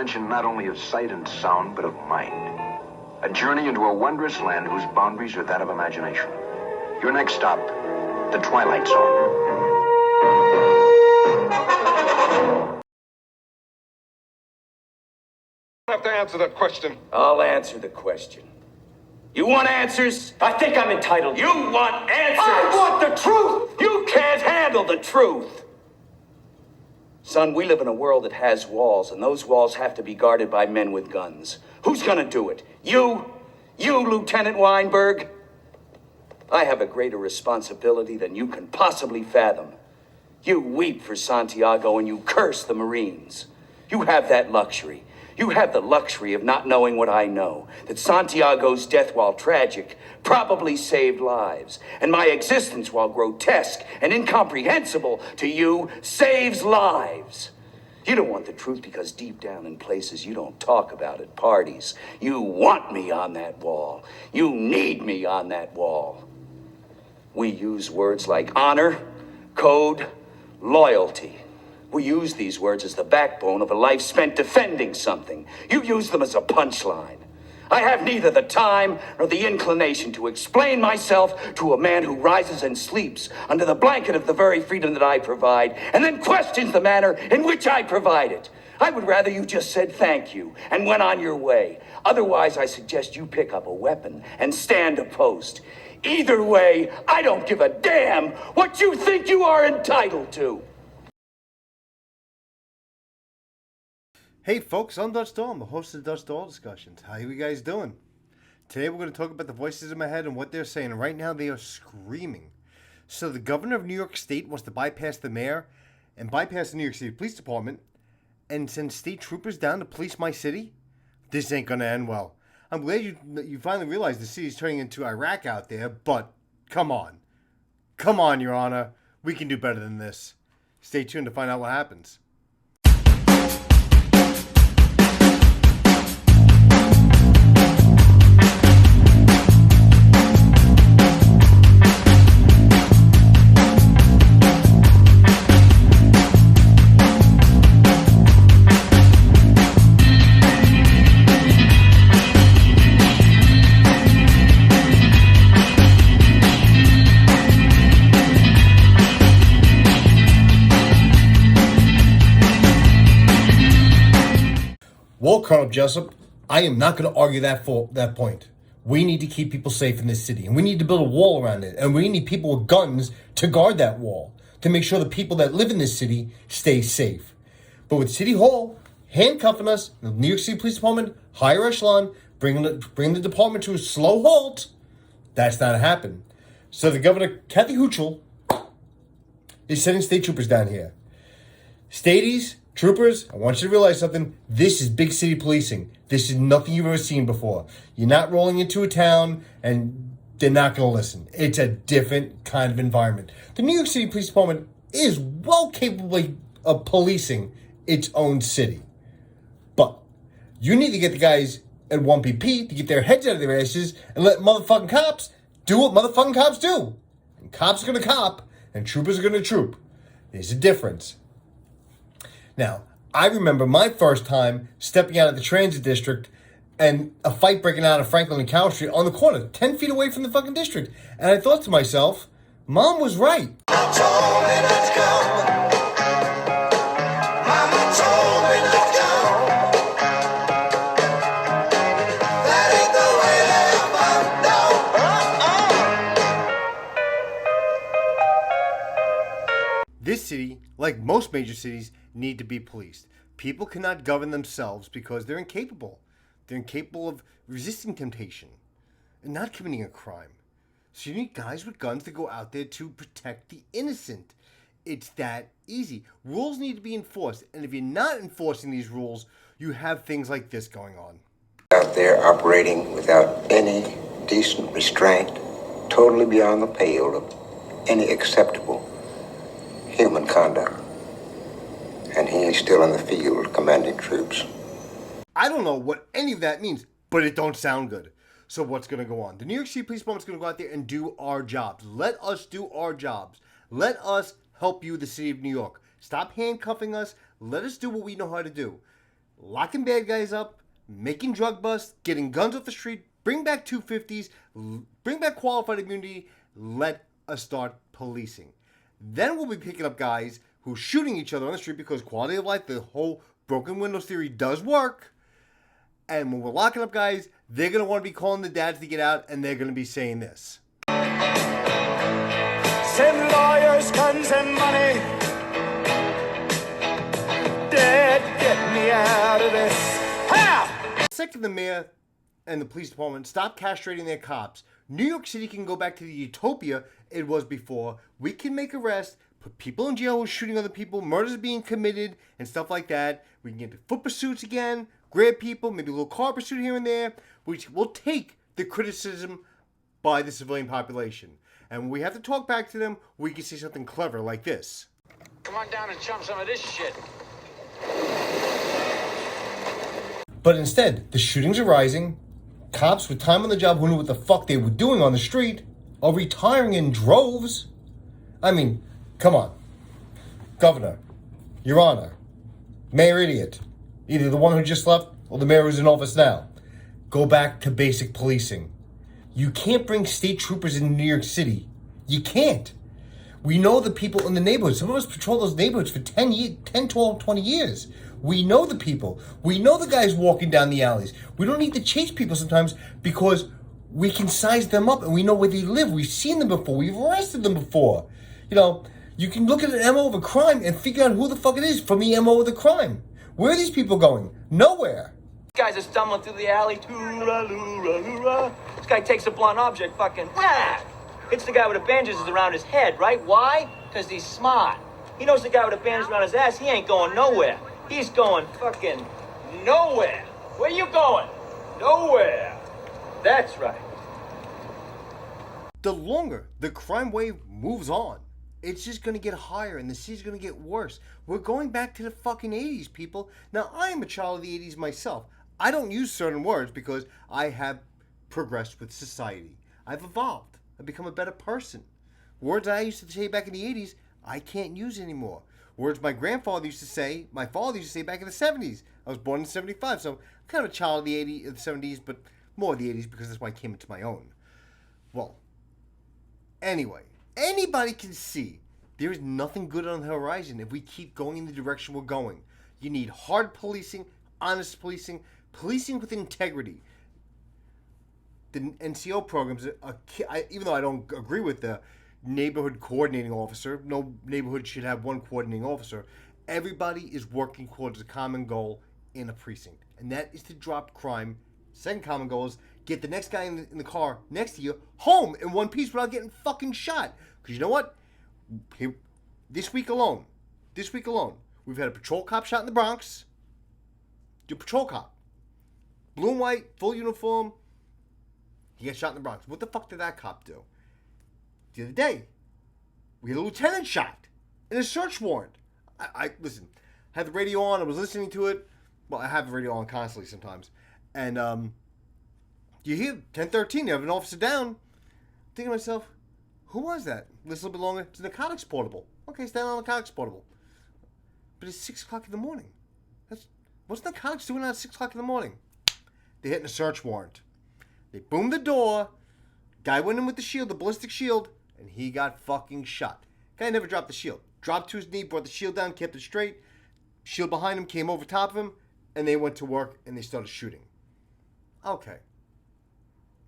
dimension not only of sight and sound, but of mind. A journey into a wondrous land whose boundaries are that of imagination. Your next stop, the Twilight Zone. I have to answer that question. I'll answer the question. You want answers? I think I'm entitled. You want answers? I want the truth! You can't handle the truth! Son, we live in a world that has walls, and those walls have to be guarded by men with guns. Who's gonna do it? You? You, Lieutenant Weinberg? I have a greater responsibility than you can possibly fathom. You weep for Santiago and you curse the Marines. You have that luxury. You have the luxury of not knowing what I know, that Santiago's death, while tragic, probably saved lives, and my existence, while grotesque and incomprehensible to you, saves lives. You don't want the truth because deep down in places you don't talk about at parties, you want me on that wall. You need me on that wall. We use words like honor, code, loyalty. We use these words as the backbone of a life spent defending something. You use them as a punchline. I have neither the time nor the inclination to explain myself to a man who rises and sleeps under the blanket of the very freedom that I provide, and then questions the manner in which I provide it. I would rather you just said thank you and went on your way. Otherwise, I suggest you pick up a weapon and stand a post. Either way, I don't give a damn what you think you are entitled to. Hey folks, I'm Dutch Doll. I'm the host of the Dutch Doll Discussions. How are you guys doing? Today we're going to talk about the voices in my head and what they're saying. Right now they are screaming. So the governor of New York State wants to bypass the mayor and bypass the New York City Police Department and send state troopers down to police my city? This ain't going to end well. I'm glad you finally realized the city's turning into Iraq out there, but come on. Come on, Your Honor. We can do better than this. Stay tuned to find out what happens. Well, Colonel Jessup, I am not going to argue that point. We need to keep people safe in this city, and we need to build a wall around it, and we need people with guns to guard that wall, to make sure the people that live in this city stay safe. But with City Hall handcuffing us, the New York City Police Department, higher echelon, bring the department to a slow halt, that's not happening. So the governor, Kathy Hochul, is sending state troopers down here. Staties, troopers, I want you to realize something. This is big city policing. This is nothing you've ever seen before. You're not rolling into a town and they're not going to listen. It's a different kind of environment. The New York City Police Department is well capable of policing its own city. But you need to get the guys at 1PP to get their heads out of their asses and let motherfucking cops do what motherfucking cops do. And cops are going to cop and troopers are going to troop. There's a difference. Now, I remember my first time stepping out of the transit district and a fight breaking out of Franklin and Cow Street on the corner, 10 feet away from the fucking district. And I thought to myself, Mom was right. Mama told me let's go. Mama told me let's go. That ain't the way that I know. This city, like most major cities, need to be policed. People cannot govern themselves because they're incapable. They're incapable of resisting temptation and not committing a crime. So you need guys with guns to go out there to protect the innocent. It's that easy. Rules need to be enforced. And if you're not enforcing these rules, you have things like this going on. Out there operating without any decent restraint, totally beyond the pale of any acceptable human conduct. And he is still in the field commanding troops. I don't know what any of that means, but it don't sound good. So what's going to go on? The New York City Police Department is going to go out there and do our jobs. Let us do our jobs. Let us help you, the city of New York. Stop handcuffing us. Let us do what we know how to do. locking bad guys up, making drug busts, getting guns off the street, bring back 250s, bring back qualified immunity, let us start policing. Then we'll be picking up guys who are shooting each other on the street because quality of life, the whole broken windows theory does work. And when we're locking up guys, they're going to want to be calling the dads to get out, and they're going to be saying this. Send lawyers, guns, and money. Dad, get me out of this. Ha! Sick of the mayor and the police department stop castrating their cops. New York City can go back to the utopia it was before. We can make arrests, put people in jail who are shooting other people, murders being committed, and stuff like that. We can get to foot pursuits again, grab people, maybe a little car pursuit here and there, which will take the criticism by the civilian population. And when we have to talk back to them, we can say something clever like this. Come on down and chum some of this shit. But instead, the shootings are rising. Cops with time on the job who knew what the fuck they were doing on the street are retiring in droves. I mean, come on. Governor, Your Honor, Mayor Idiot, either the one who just left or the mayor who's in office now. Go back to basic policing. You can't bring state troopers in New York City. You can't. We know the people in the neighborhoods. Some of us patrol those neighborhoods for 10, 12, 20 years. We know the people. We know the guys walking down the alleys. We don't need to chase people sometimes because we can size them up and we know where they live. We've seen them before. We've arrested them before. You know, you can look at an MO of a crime and figure out who the fuck it is from the MO of the crime. Where are these people going? Nowhere. Guys are stumbling through the alley. Toorah-loo-rah-loo-rah. This guy takes a blunt object, fucking whack! Hits the guy with the bandages around his head, right? Why? Because he's smart. He knows the guy with the bandages around his ass, he ain't going nowhere. He's going fucking nowhere. Where you going? Nowhere. That's right. The longer the crime wave moves on, it's just going to get higher and the city's going to get worse. We're going back to the fucking 80s, people. Now, I am a child of the 80s myself. I don't use certain words because I have progressed with society. I've evolved. I've become a better person. Words I used to say back in the 80s, I can't use anymore. Words my grandfather used to say, my father used to say back in the 70s. I was born in 75, so I'm kind of a child of the 80s, the 70s, but more of the 80s because that's when I came into my own. Well, anyway, anybody can see there is nothing good on the horizon if we keep going in the direction we're going. You need hard policing, honest policing, policing with integrity. The NCO programs, even though I don't agree with the neighborhood coordinating officer, no neighborhood should have one coordinating officer. Everybody is working towards a common goal in a precinct, and that is to drop crime. Second common goal is get the next guy in the car next to you home in one piece without getting fucking shot. Because you know what? This week alone, we've had a patrol cop shot in the Bronx. Your patrol cop, blue and white, full uniform. He got shot in the Bronx. What the fuck did that cop do? The other day, we had a lieutenant shot in a search warrant. I listen, I had the radio on. I was listening to it. Well, I have the radio on constantly sometimes. And you hear 1013, you have an officer down. Thinking to myself, who was that? Listen a little bit longer. It's a narcotics portable. Okay, it's down on a narcotics portable. But it's 6 o'clock in the morning. What's narcotics doing at 6 o'clock in the morning? They're hitting a search warrant. They boomed the door. Guy went in with the shield, the ballistic shield, and he got fucking shot. Guy never dropped the shield. Dropped to his knee, brought the shield down, kept it straight. Shield behind him, came over top of him, and they went to work and they started shooting. Okay.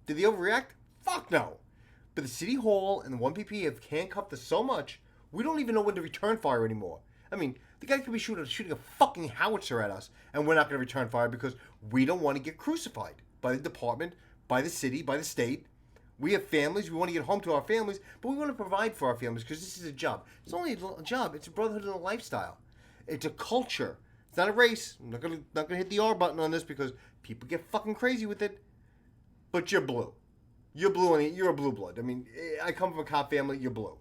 Did they overreact? Fuck no. But the City Hall and the 1PP have handcuffed us so much, we don't even know when to return fire anymore. I mean, the guy could be shooting a fucking howitzer at us, and we're not going to return fire because we don't want to get crucified by the department, by the city, by the state. We have families. We want to get home to our families, but we want to provide for our families because this is a job. It's only a job. It's a brotherhood and a lifestyle. It's a culture. It's not a race. I'm not gonna hit the R button on this because people get fucking crazy with it. But you're blue. You're blue. You're a blue blood. I mean, I come from a cop family. You're blue.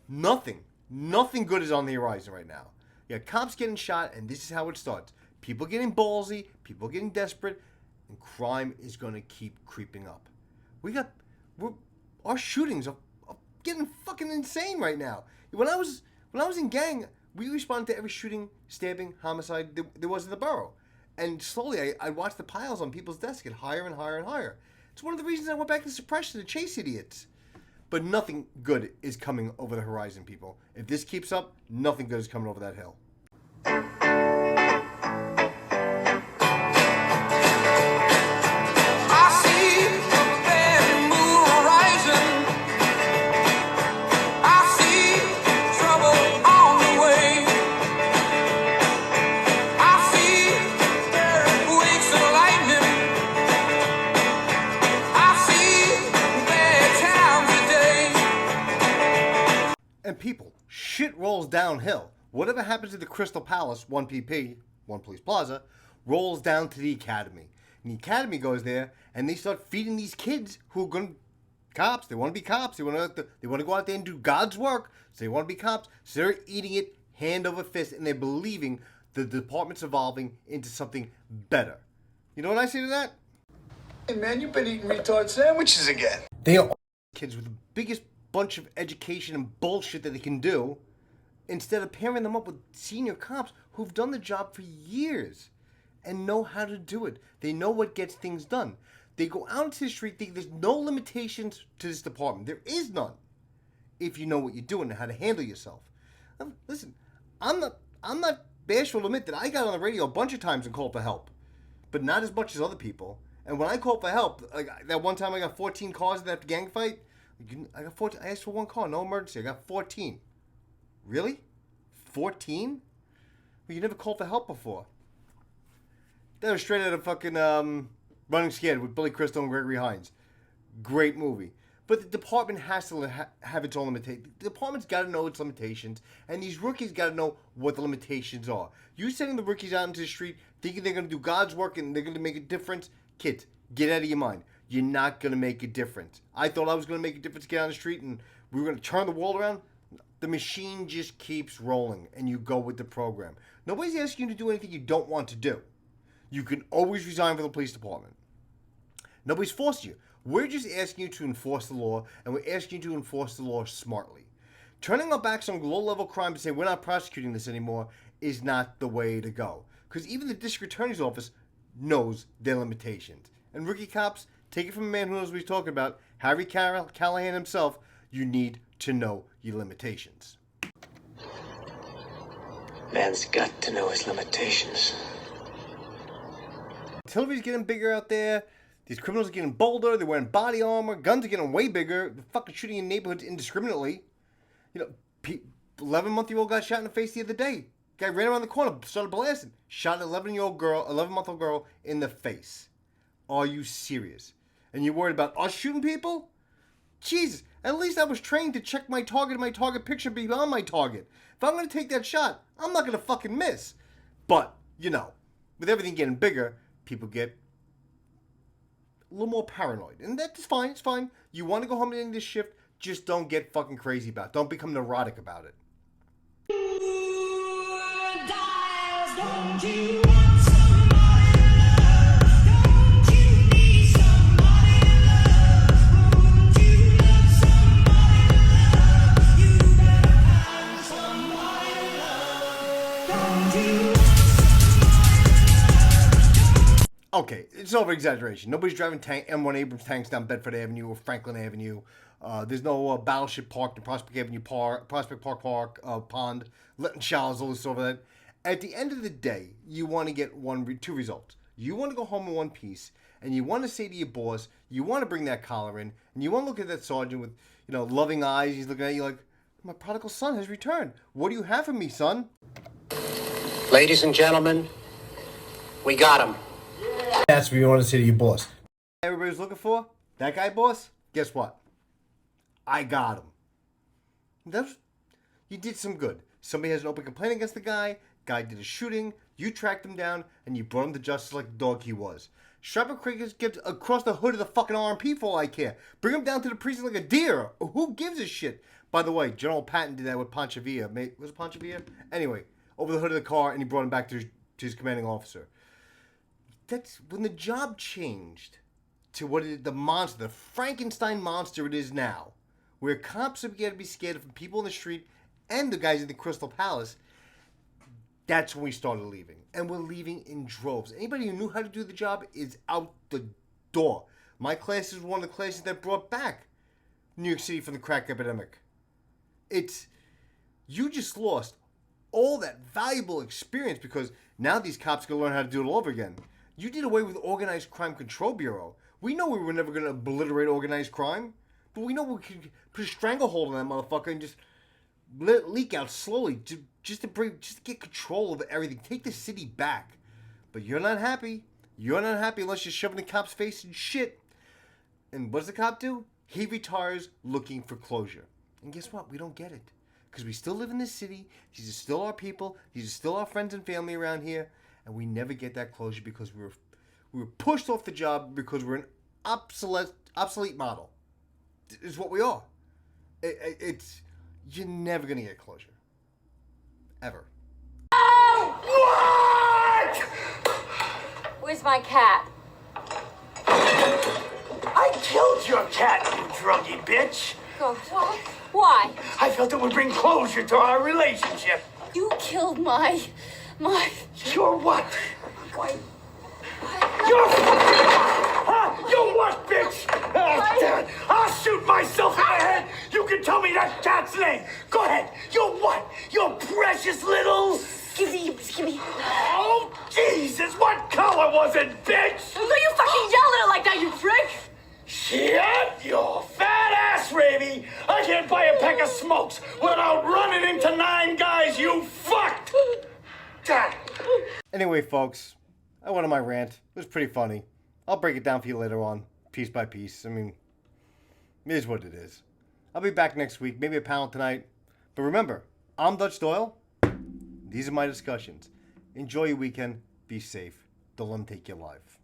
Nothing good is on the horizon right now. You got cops getting shot, and this is how it starts. People getting ballsy. People getting desperate, and crime is gonna keep creeping up. Our shootings are getting fucking insane right now. When I was in gang, We responded to every shooting, stabbing, homicide there was in the borough. And slowly, I watched the piles on people's desks get higher and higher and higher. It's one of the reasons I went back to suppression to chase idiots. But nothing good is coming over the horizon, people. If this keeps up, nothing good is coming over that hill. And people, shit rolls downhill. Whatever happens to the Crystal Palace, 1PP, One Police Plaza, rolls down to the Academy. And the Academy goes there, and they start feeding these kids who are going to cops. They want to be cops. They want to go out there and do God's work. So they want to be cops. So they're eating it hand over fist, and they're believing the department's evolving into something better. You know what I say to that? Hey man, you've been eating retard sandwiches again. They are kids with the biggest bunch of education and bullshit that they can do, instead of pairing them up with senior cops who've done the job for years and know how to do it. They know what gets things done. They go out into the street thinking there's no limitations to this department. There is none. If you know what you're doing and how to handle yourself. Listen, I'm not bashful to admit that I got on the radio a bunch of times and called for help, but not as much as other people. And when I called for help, like that one time I got 14 calls in that gang fight. I got 14. I asked for one call, no emergency. I got 14. Really? 14? Well, you never called for help before. That was straight out of fucking Running Scared with Billy Crystal and Gregory Hines. Great movie. But the department has to have its own limitations. The department's got to know its limitations, and these rookies got to know what the limitations are. You sending the rookies out into the street thinking they're going to do God's work and they're going to make a difference? Kids, get out of your mind. You're not going to make a difference. I thought I was going to make a difference, get on the street, and we were going to turn the world around. The machine just keeps rolling, and you go with the program. Nobody's asking you to do anything you don't want to do. You can always resign from the police department. Nobody's forcing you. We're just asking you to enforce the law, and we're asking you to enforce the law smartly. Turning our backs on low-level crime and saying we're not prosecuting this anymore is not the way to go. Because even the district attorney's office knows their limitations. And rookie cops, take it from a man who knows what he's talking about, Harry Callahan himself, you need to know your limitations. Man's got to know his limitations. Artillery's getting bigger out there. These criminals are getting bolder. They're wearing body armor. Guns are getting way bigger. They're fucking shooting in neighborhoods indiscriminately. You know, 11-month-old got shot in the face the other day. Guy ran around the corner, started blasting. Shot an 11-month-old girl in the face. Are you serious? And you're worried about us shooting people? Jesus, at least I was trained to check my target and my target picture beyond my target. If I'm going to take that shot, I'm not going to fucking miss. But, you know, with everything getting bigger, people get a little more paranoid. And that's fine, it's fine. You want to go home at the end of this shift, just don't get fucking crazy about it. Don't become neurotic about it. Don't you want somebody to love? Don't you need somebody to love? Won't you love somebody to love? You better find somebody to love. Don't you want somebody to love? Okay, it's over-exaggeration. Nobody's driving M1 Abrams tanks down Bedford Avenue or Franklin Avenue. There's no Battleship Park, the Prospect Avenue Prospect Park Pond, letting showers all this over that. At the end of the day, you want to get two results. You want to go home in one piece, and you want to say to your boss, you want to bring that collar in, and you want to look at that sergeant with, you know, loving eyes. He's looking at you like, my prodigal son has returned. What do you have for me, son? Ladies and gentlemen, we got him. That's what you want to say to your boss. Everybody's looking for? That guy, boss? Guess what? I got him. You did some good. Somebody has an open complaint against the guy. Guy did a shooting. You tracked him down, and you brought him to justice like the dog he was. Strap a cricket gets across the hood of the fucking RMP for all I care. Bring him down to the precinct like a deer. Who gives a shit? By the way, General Patton did that with Ponchavilla. Was it Ponchavilla? Anyway, over the hood of the car, and he brought him back to his commanding officer. That's when the job changed to what the monster, the Frankenstein monster it is now, where cops are beginning to be scared of people in the street and the guys in the Crystal Palace. That's when we started leaving. And we're leaving in droves. Anybody who knew how to do the job is out the door. My class is one of the classes that brought back New York City from the crack epidemic. You just lost all that valuable experience because now these cops can learn how to do it all over again. You did away with Organized Crime Control Bureau. We know we were never going to obliterate organized crime, but we know we could put a stranglehold on that motherfucker and just let it leak out slowly, just to get control of everything. Take the city back. But you're not happy. You're not happy unless you're shoving the cop's face in shit. And what does the cop do? He retires looking for closure. And guess what? We don't get it. Because we still live in this city. These are still our people. These are still our friends and family around here. And we never get that closure because we were pushed off the job because we're an obsolete model. Is what we are. You're never going to get closure. Ever. What? Where's my cat? I killed your cat, you druggy bitch. God, why? I felt it would bring closure to our relationship. You killed my... Your what? Why? Your... Huh? Your what, bitch? Oh, damn it. I'll shoot myself in the head. You can tell me that cat's name. Go ahead. Your what? Your precious little... Give me. Oh, Jesus. What color was it, bitch? Don't you fucking yell at it like that, you prick! Shit, your fat ass, Ravy. I can't buy a pack of smokes without running into 9 guys, you fucked. Anyway, folks, I went on my rant. It was pretty funny. I'll break it down for you later on, piece by piece. I mean, it is what it is. I'll be back next week, maybe a panel tonight. But remember, I'm Dutch Doyle. These are my discussions. Enjoy your weekend. Be safe. Don't let them take your life.